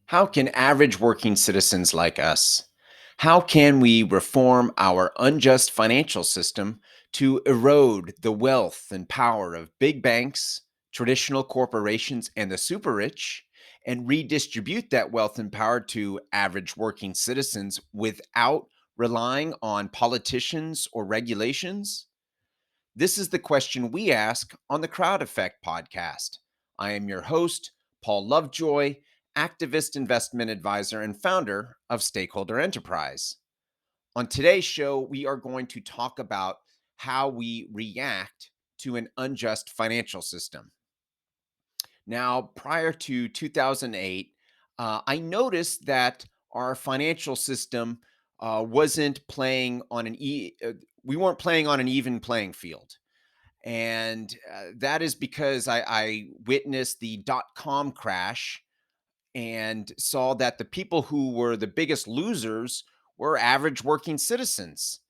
How can average working citizens like us, how can we reform our unjust financial system to erode the wealth and power of big banks, traditional corporations, and the super rich, and redistribute that wealth and power to average working citizens without relying on politicians or regulations? This is the question we ask on the Crowd Effect podcast. I am your host, Paul Lovejoy, activist, investment advisor, and founder of Stakeholder Enterprise. On today's show, we are going to talk about how we react to an unjust financial system. Now, prior to 2008, I noticed that our financial system wasn't playing on we weren't playing on an even playing field. And that is because I witnessed the .com crash and saw that the people who were the biggest losers were average working citizens.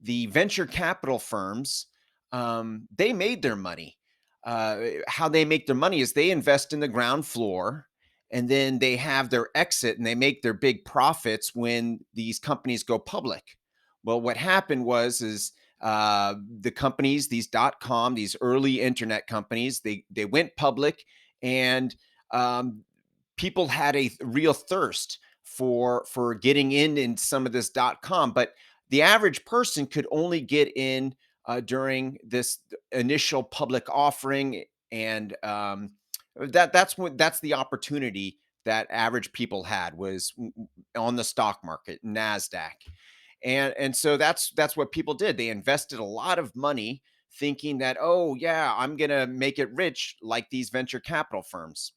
The venture capital firms, they made their money. How they make their money is they invest in the ground floor, and then they have their exit and they make their big profits when these companies go public. Well, what happened was the companies, these .com, these early internet companies, they went public, and um, people had a real thirst for getting in some of this .com, but the average person could only get in during this initial public offering, and that's the opportunity that average people had was on the stock market, Nasdaq, and so that's what people did. They invested a lot of money, thinking that, oh yeah, I'm gonna make it rich like these venture capital firms.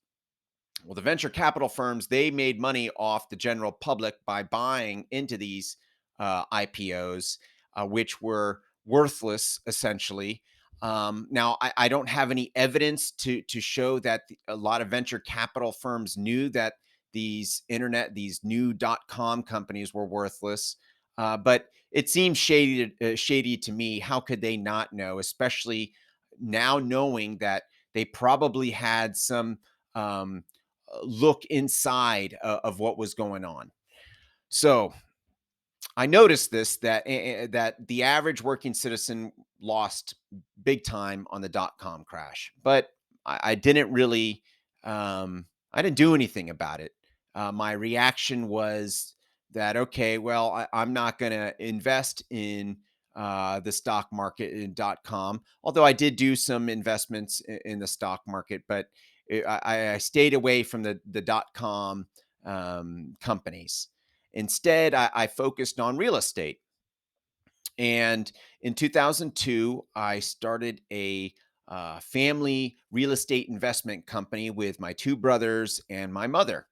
Well, the venture capital firms, they made money off the general public by buying into these IPOs, which were worthless essentially. Now, I don't have any evidence to show that a lot of venture capital firms knew that these new .com companies were worthless. But it seems shady to me. How could they not know, especially now knowing that they probably had some look inside of what was going on. So I noticed this that the average working citizen lost big time on the .com crash, but I didn't really I didn't do anything about it. My reaction was that okay, well I'm not going to invest in the stock market in .com, although I did do some investments in the stock market, but I stayed away from the .com companies. Instead, I focused on real estate. And in 2002, I started a family real estate investment company with my two brothers and my mother.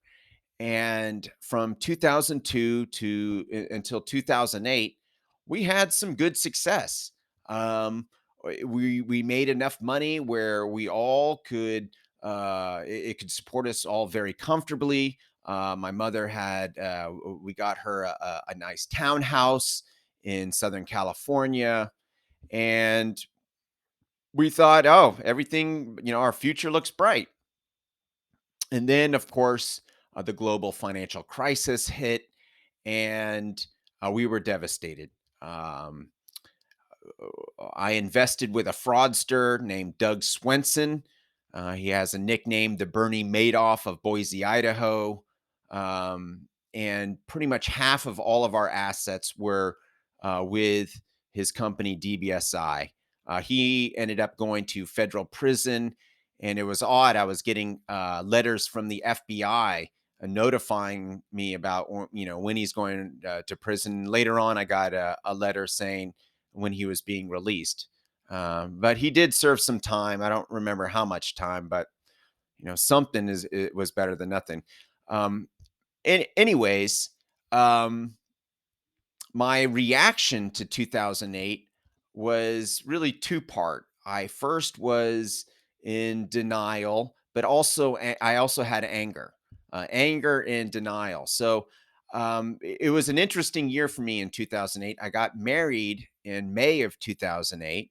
And from 2002 until 2008, we had some good success. Um, we made enough money where we all could it could support us all very comfortably. My mother had we got her a nice townhouse in Southern California, and we thought, oh, everything, our future looks bright. And then, of course, the global financial crisis hit, and we were devastated. Um, I invested with a fraudster named Doug Swenson. He has a nickname, the Bernie Madoff of Boise, Idaho. And pretty much half of all of our assets were with his company, DBSI. He ended up going to federal prison, and it was odd. I was getting letters from the FBI notifying me about when he's going to prison. Later on, I got a letter saying when he was being released. But he did serve some time. I don't remember how much time, but something it was better than nothing. Um, anyways, um, my reaction to 2008 was really two part. I first was in denial, but I also had anger and denial. So it was an interesting year for me in 2008. I got married in May of 2008,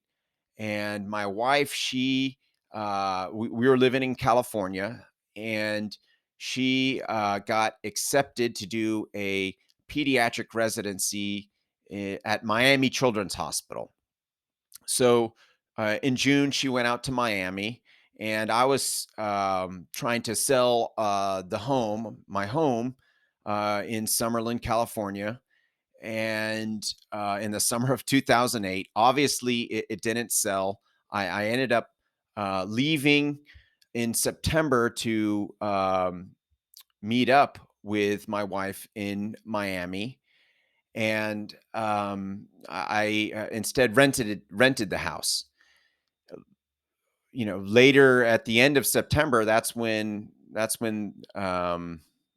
and my wife, we were living in California, and she got accepted to do a pediatric residency at Miami Children's Hospital. So in June, she went out to Miami, and I was trying to sell my home in Summerlin, California. And in the summer of 2008, obviously it didn't sell. I ended up leaving in September to meet up with my wife in Miami, and I instead rented the house. Later at the end of September, that's when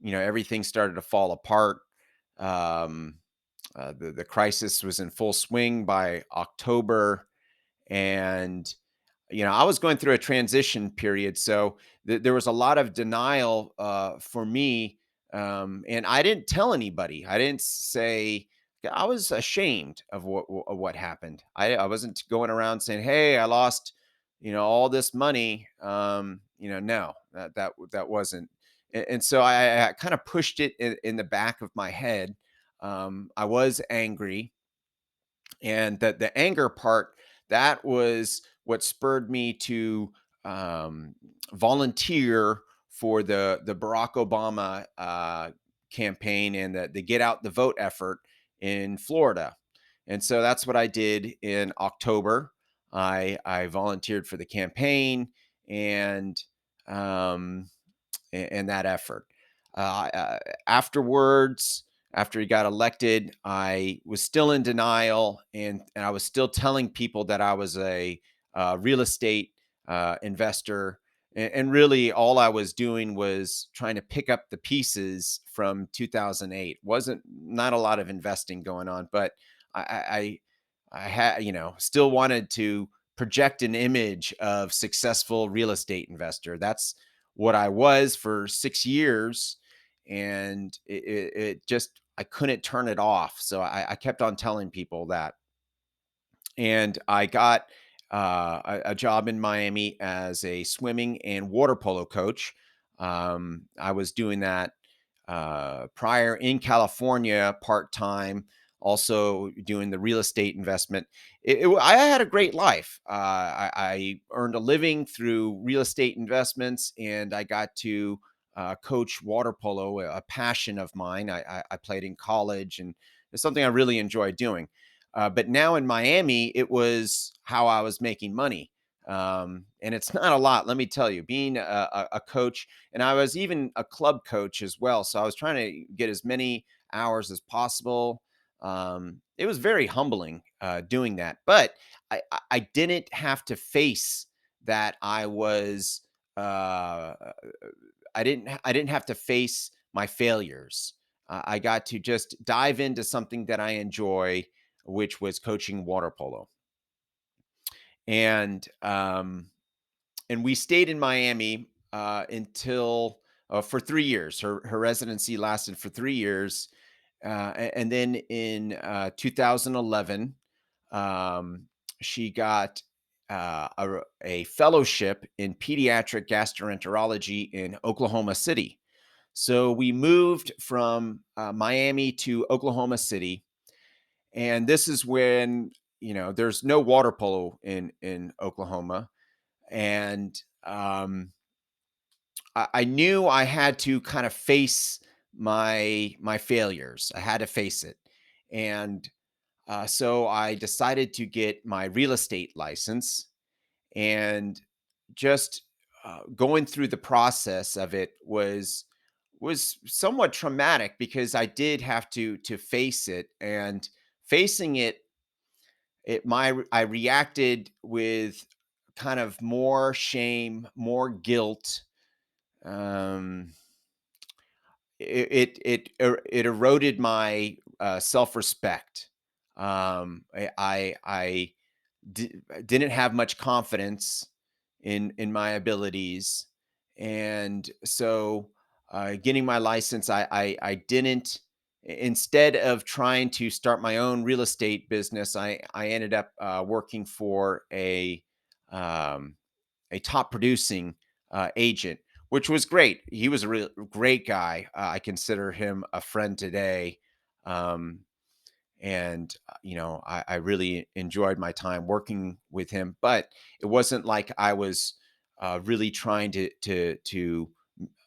everything started to fall apart. Um, the crisis was in full swing by October, and I was going through a transition period, so there was a lot of denial for me, and I didn't tell anybody. I didn't say. I was ashamed of what happened. I wasn't going around saying, "Hey, I lost, all this money." No, that wasn't. And so I kind of pushed it in the back of my head. I was angry, and the anger part, that was what spurred me to um, volunteer for the Barack Obama campaign and the Get Out the Vote effort in Florida. And so that's what I did in October. I volunteered for the campaign, and um, and that effort. Afterwards, after he got elected, I was still in denial, and I was still telling people that I was a real estate investor. And really, all I was doing was trying to pick up the pieces from 2008. Wasn't not a lot of investing going on, but I, I had, still wanted to project an image of successful real estate investor. That's what I was for 6 years, and it just I couldn't turn it off. So I kept on telling people that, and I got a job in Miami as a swimming and water polo coach. I was doing that prior in California part time, also doing the real estate investment. I had a great life. I earned a living through real estate investments, and I got to coach water polo, a passion of mine. I played in college, and it's something I really enjoy doing. But now in Miami, it was how I was making money. And it's not a lot, let me tell you, being a coach, and I was even a club coach as well. So I was trying to get as many hours as possible. It was very humbling doing that, but I didn't have to face that uh, I didn't have to face my failures. I got to just dive into something that I enjoy, which was coaching water polo. And and we stayed in Miami until for 3 years. Her residency lasted for 3 years, and then in 2011, um, she got a fellowship in pediatric gastroenterology in Oklahoma City. So we moved from Miami to Oklahoma City, and this is when there's no water polo in Oklahoma, and I knew I had to kind of face my failures. I had to face it, and so I decided to get my real estate license, and just going through the process of it was somewhat traumatic because I did have to face it, and facing it it my I reacted with kind of more shame, more guilt. Um, it eroded my self respect. I didn't have much confidence in my abilities, and so getting my license, I didn't. Instead of trying to start my own real estate business, I ended up working for um, a top producing agent, which was great. He was a real great guy. I consider him a friend today. Um, and I really enjoyed my time working with him, but it wasn't like I was really trying to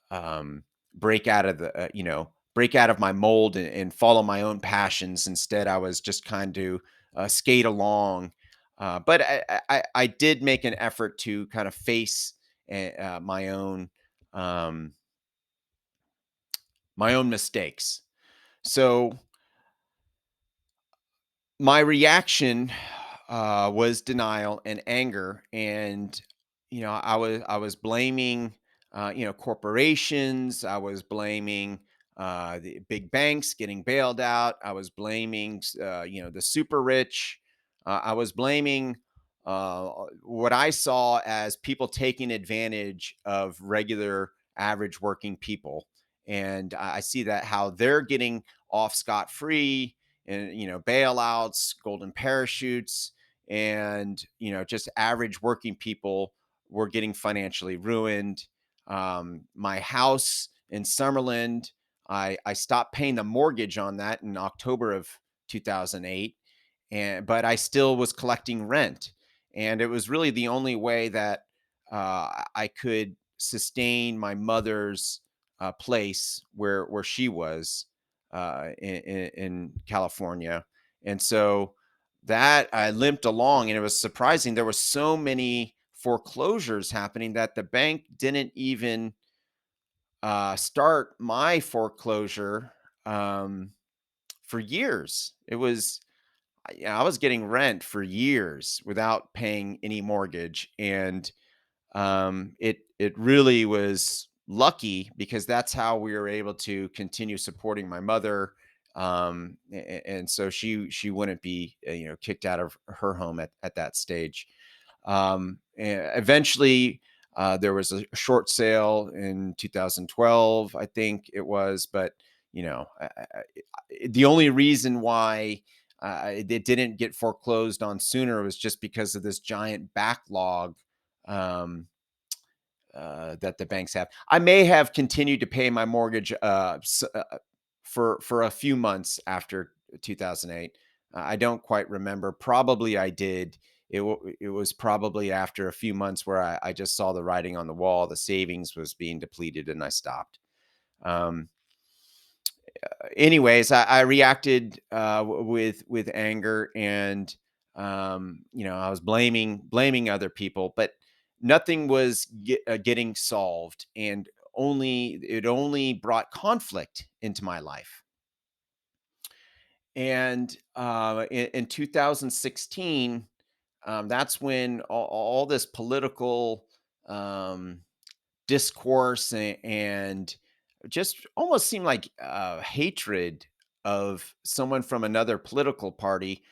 um, break out of the break out of my mold and follow my own passions. Instead, I was just kind of skate along. But I did make an effort to kind of face my own um, mistakes. So my reaction was denial and anger, and I was blaming corporations. I was blaming the big banks getting bailed out. I was blaming the super rich. I was blaming what I saw as people taking advantage of regular average working people, and I see that how they're getting off scot free, and bailouts, golden parachutes, and just average working people were getting financially ruined. My house in Summerlin, I stopped paying the mortgage on that in October of 2008, and but I still was collecting rent, and it was really the only way that I could sustain my mother's place where she was in California. And so that I limped along, and it was surprising. There were so many foreclosures happening that the bank didn't even start my foreclosure um, for years. I was getting rent for years without paying any mortgage, and it really was lucky because that's how we were able to continue supporting my mother, and so she wouldn't be kicked out of her home at that stage. Eventually, there was a short sale in 2012, I think it was, but the only reason why it didn't get foreclosed on sooner was just because of this giant backlog um, that the banks have. I may have continued to pay my mortgage for a few months after 2008. I don't quite remember. Probably I did. It was probably after a few months where I just saw the writing on the wall. The savings was being depleted, and I stopped. Um, Anyways, I reacted with anger, and I was blaming other people, but nothing was getting solved, and only brought conflict into my life. And in 2016, that's when all this political um, discourse and just almost seemed like hatred of someone from another political party.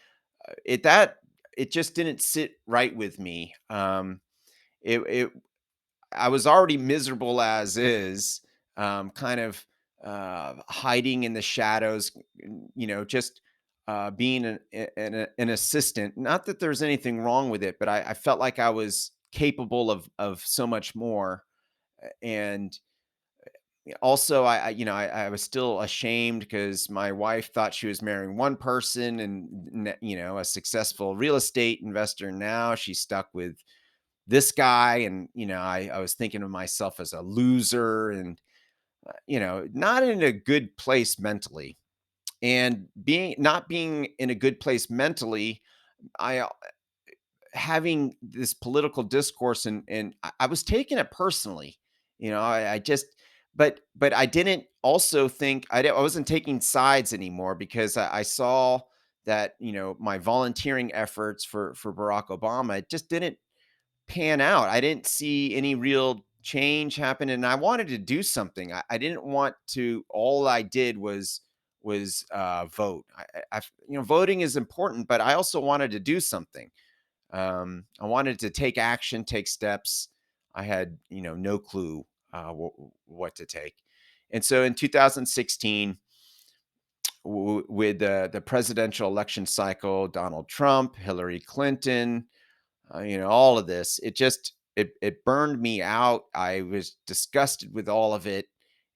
It that it just didn't sit right with me. It I was already miserable as is, kind of hiding in the shadows, just being an assistant. Not that there's anything wrong with it, but I felt like I was capable of so much more. And also, I was still ashamed because my wife thought she was marrying one person, and a successful real estate investor. Now she's stuck with this guy, and I was thinking of myself as a loser, and not in a good place mentally. And being not being in a good place mentally, I having this political discourse, and I was taking it personally. I just but I didn't also think I wasn't taking sides anymore because I saw that my volunteering efforts for Barack Obama, it just didn't pan out. I didn't see any real change happen, and I wanted to do something. I didn't want to. All I did was vote. Voting is important, but I also wanted to do something. I wanted to take action, take steps. I had no clue what to take, and so in 2016, with the presidential election cycle, Donald Trump, Hillary Clinton, all of this, it just it burned me out. I was disgusted with all of it.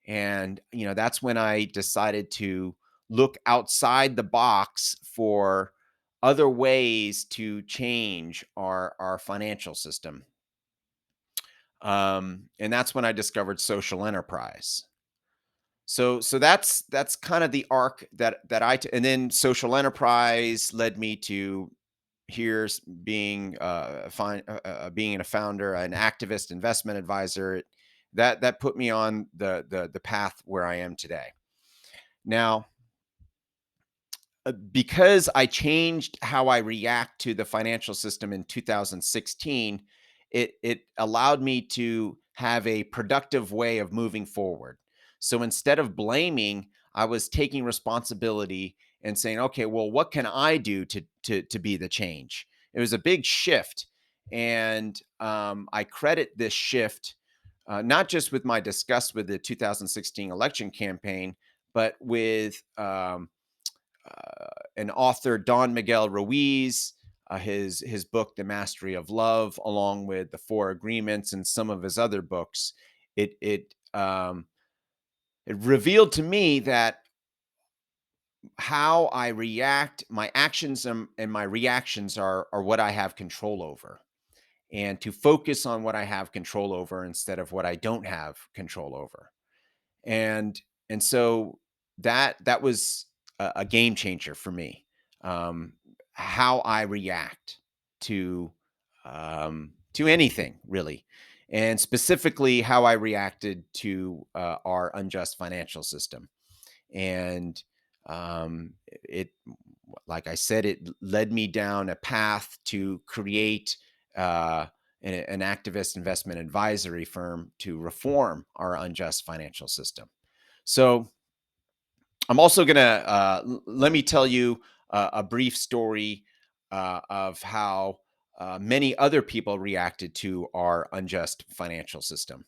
And, that's when I decided to look outside the box for other ways to change our financial system. And that's when I discovered social enterprise. So that's kind of the arc and then social enterprise led me to here's being a founder, an activist, investment advisor. That put me on the path where I am today. Now, because I changed how I react to the financial system in 2016, it allowed me to have a productive way of moving forward. So instead of blaming, I was taking responsibility and saying, okay, well, what can I do to be the change? It was a big shift, and I credit this shift not just with my disgust with the 2016 election campaign, but with an author, Don Miguel Ruiz, his book, The Mastery of Love, along with the Four Agreements and some of his other books. It it um, it revealed to me that how I react, my actions and my reactions are what I have control over, and to focus on what I have control over instead of what I don't have control over. and and so that was a game changer for me. How I react to to anything really, and specifically how I reacted to our unjust financial system. And it like I said, it led me down a path to create uh, an activist investment advisory firm to reform our unjust financial system. So I'm also going to let me tell you a brief story of how many other people reacted to our unjust financial system.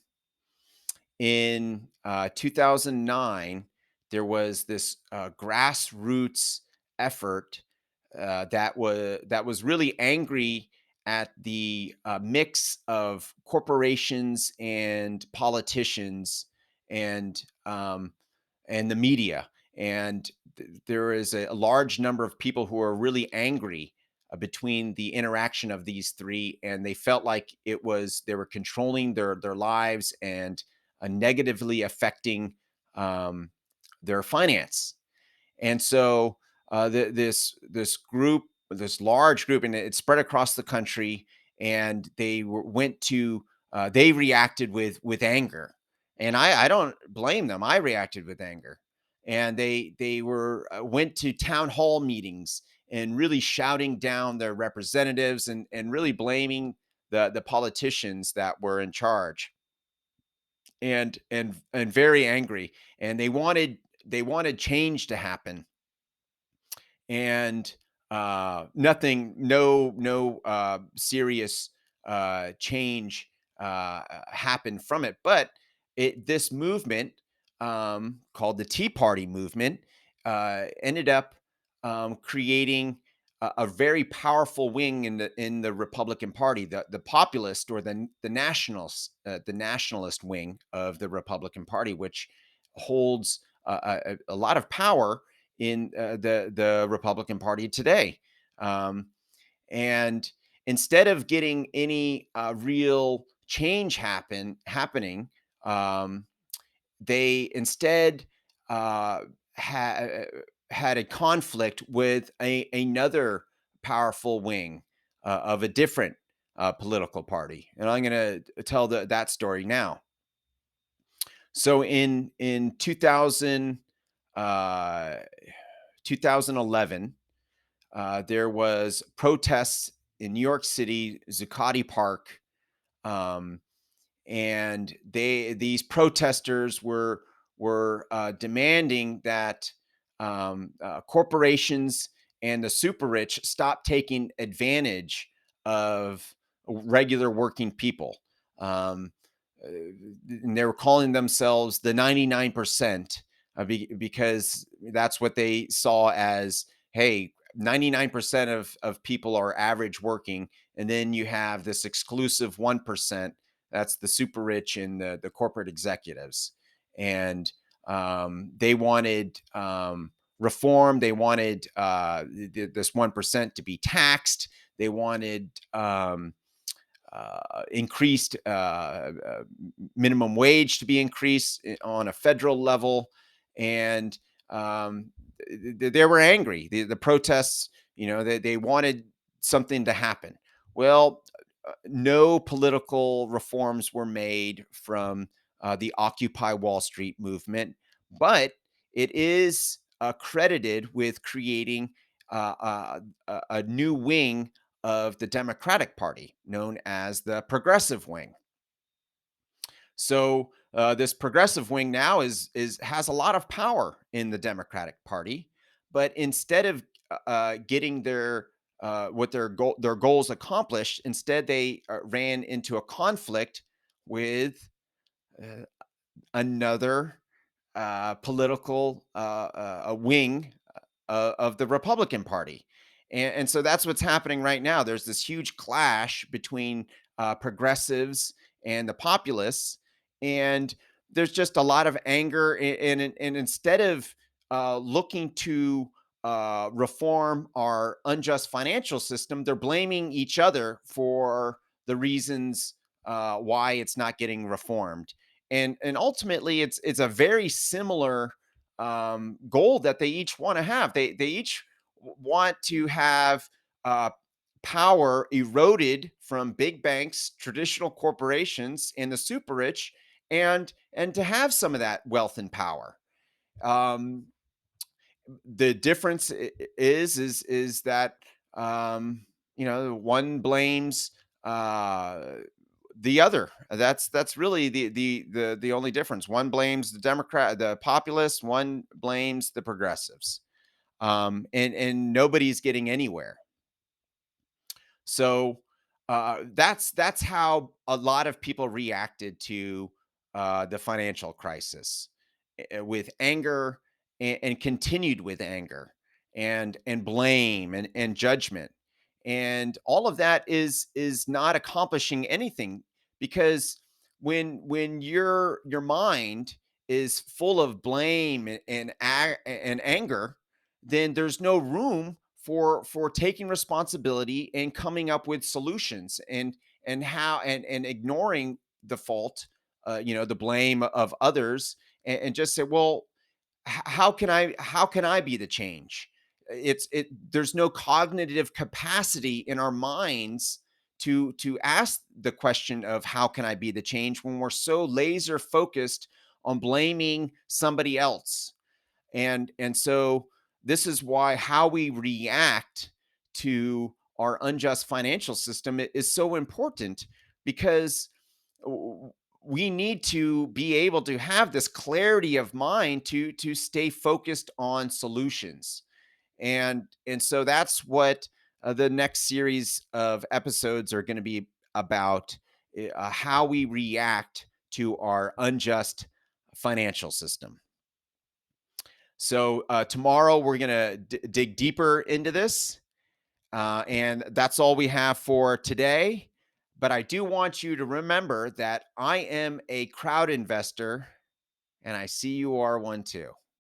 In 2009, there was this grassroots effort that was really angry at the mix of corporations and politicians and um, and the media. And there is a large number of people who are really angry between the interaction of these three, and they felt like they were controlling their lives and negatively affecting um, their finance. And so this large group, and it spread across the country, and they reacted with anger, and I don't blame them. I reacted with anger, and they were went to town hall meetings and really shouting down their representatives and really blaming the politicians that were in charge, and very angry, and they wanted change to happen. And nothing no serious change happened from it, but this movement, called the Tea Party movement, ended up creating a very powerful wing in the Republican Party, the populist, or the nationalist wing of the Republican Party, which holds a lot of power in the Republican Party today. Um, and instead of getting any real change happening, um, they instead uh, ha- had a conflict with another powerful wing of a different political party. And I'm going to tell that story now. So in uh, 2011, there was protests in New York City, Zuccotti Park, um, and these protesters were demanding that corporations and the super rich stop taking advantage of regular working people. Um, and they were calling themselves the 99%, because that's what they saw as, hey, 99% of people are average working, and then you have this exclusive 1%. That's the super rich and the corporate executives, and they wanted reform. They wanted this 1% to be taxed. They wanted increased minimum wage to be increased on a federal level, and they were angry. The protests, they wanted something to happen. Well, no political reforms were made from the Occupy Wall Street movement, but it is credited with creating a new wing of the Democratic Party known as the progressive wing. So this progressive wing now is has a lot of power in the Democratic Party, but instead of getting their goals accomplished, instead they ran into a conflict with uh, another political a wing of the Republican Party. And so that's what's happening right now. There's this huge clash between progressives and the populists. And there's just a lot of anger. And instead of looking to reform our unjust financial system, they're blaming each other for the reasons why it's not getting reformed. And ultimately, it's a very similar goal that they each want to have. They each want to have uh, power eroded from big banks, traditional corporations, and the super rich, and to have some of that wealth and power. Um, the difference is that one blames uh, the other. That's really the only difference. One blames the populists. One blames the progressives. And nobody's getting anywhere. So that's how a lot of people reacted to the financial crisis, with anger, and continued with anger, and blame, and judgment, and all of that is not accomplishing anything, because when your mind is full of blame and anger, then there's no room for taking responsibility and coming up with solutions, and ignoring the fault, the blame of others, and just say, well, how can I be the change? There's no cognitive capacity in our minds to ask the question of how can I be the change, when we're so laser focused on blaming somebody else. And so this is why how we react to our unjust financial system is so important, because w- we need to be able to have this clarity of mind to stay focused on solutions. And so that's what the next series of episodes are going to be about, how we react to our unjust financial system. So tomorrow we're going to dig deeper into this. And that's all we have for today. But I do want you to remember that I am a crowd investor, and I see you are one too.